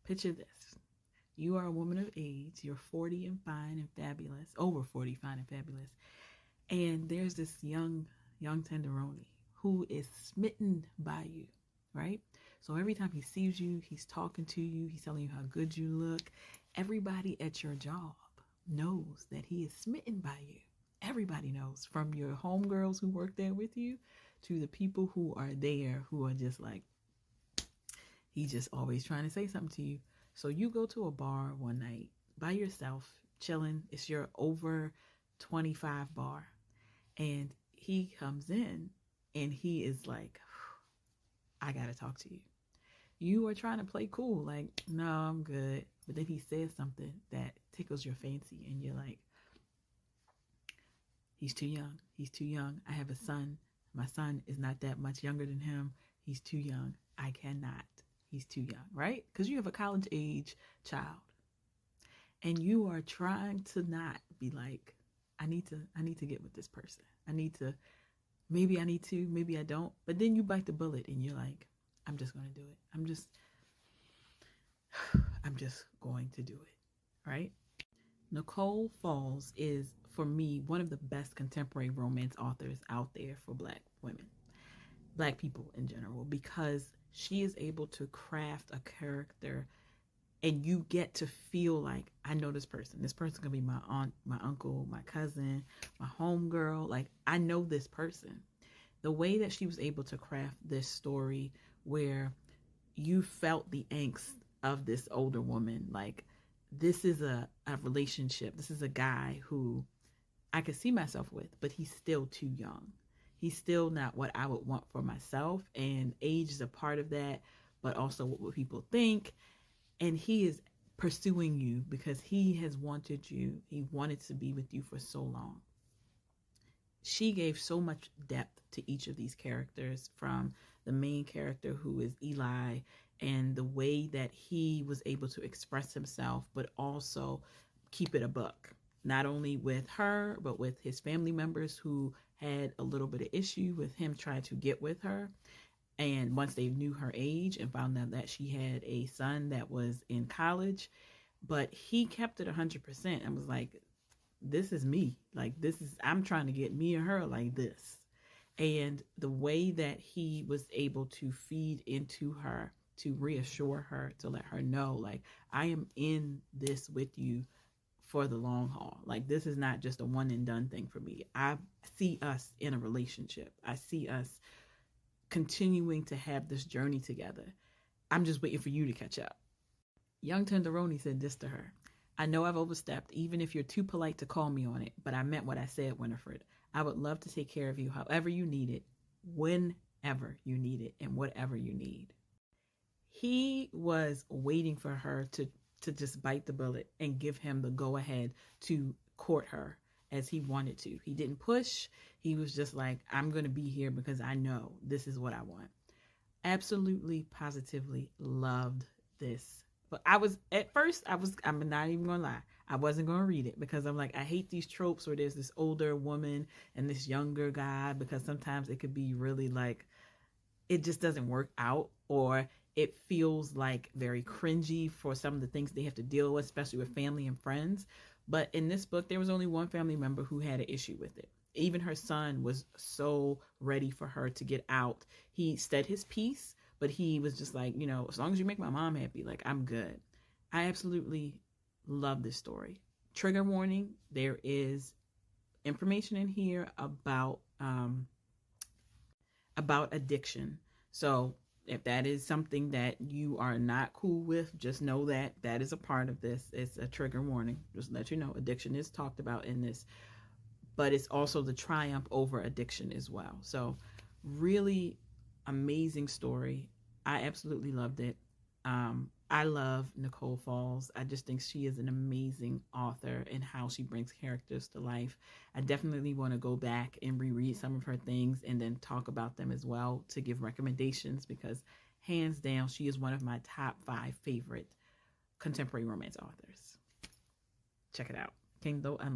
Picture this. You are a woman of age. You're 40 and fine and fabulous. Over 40, fine and fabulous. And there's this young tenderoni who is smitten by you, right? So every time he sees you, he's talking to you, he's telling you how good you look. Everybody at your job knows that he is smitten by you. Everybody knows, from your homegirls who work there with you to the people who are there who are just like, he's just always trying to say something to you. So you go to a bar one night by yourself, chilling. It's your over 25 bar. And he comes in and he is like, I got to talk to you. You are trying to play cool, like, no, I'm good. But then he says something that tickles your fancy, and you're like, he's too young. He's too young. I have a son. My son is not that much younger than him. He's too young. I cannot. He's too young, right? Because you have a college age child. And you are trying to not be like, I need to get with this person. Maybe I don't. But then you bite the bullet and you're like, I'm just going to do it. I'm just going to do it, right? Nicole Falls is, for me, one of the best contemporary romance authors out there for Black women, Black people in general, because she is able to craft a character and you get to feel like, I know this person. This person's going to be my aunt, my uncle, my cousin, my homegirl. Like, I know this person. The way that she was able to craft this story where you felt the angst of this older woman, like, this is a relationship. This is a guy who I could see myself with, but he's still too young. He's still not what I would want for myself. And age is a part of that, but also what would people think. And he is pursuing you because he has wanted you. He wanted to be with you for so long. She gave so much depth to each of these characters, from the main character, who is Eli, and the way that he was able to express himself, but also keep it a buck, not only with her, but with his family members who had a little bit of issue with him trying to get with her. And once they knew her age and found out that she had a son that was in college, but he kept it 100% and was like, this is me. Like, I'm trying to get me and her like this. And the way that he was able to feed into her, to reassure her, to let her know, like, I am in this with you for the long haul. Like, this is not just a one and done thing for me. I see us in a relationship. I see us continuing to have this journey together. I'm just waiting for you to catch up. Young Tenderoni said this to her. I know I've overstepped, even if you're too polite to call me on it, but I meant what I said, Winifred. I would love to take care of you however you need it, whenever you need it, and whatever you need. He was waiting for her to just bite the bullet and give him the go-ahead to court her as he wanted to. He didn't push. He was just like, I'm going to be here because I know this is what I want. Absolutely, positively loved this. But I'm not even going to lie, I wasn't going to read it because I'm like, I hate these tropes where there's this older woman and this younger guy, because sometimes it could be really like, it just doesn't work out, or it feels like very cringy for some of the things they have to deal with, especially with family and friends. But in this book, there was only one family member who had an issue with it. Even her son was so ready for her to get out. He said his piece, but he was just like, as long as you make my mom happy, like, I'm good. I absolutely love this story. Trigger warning, there is information in here about addiction. So if that is something that you are not cool with, just know that that is a part of this. It's a trigger warning. Just let you know, addiction is talked about in this, but it's also the triumph over addiction as well. So really amazing story. I absolutely loved it. I love Nicole Falls. I just think she is an amazing author in how she brings characters to life. I definitely want to go back and reread some of her things and then talk about them as well to give recommendations, because hands down, she is one of my top 5 favorite contemporary romance authors. Check it out. Kindle Unlimited.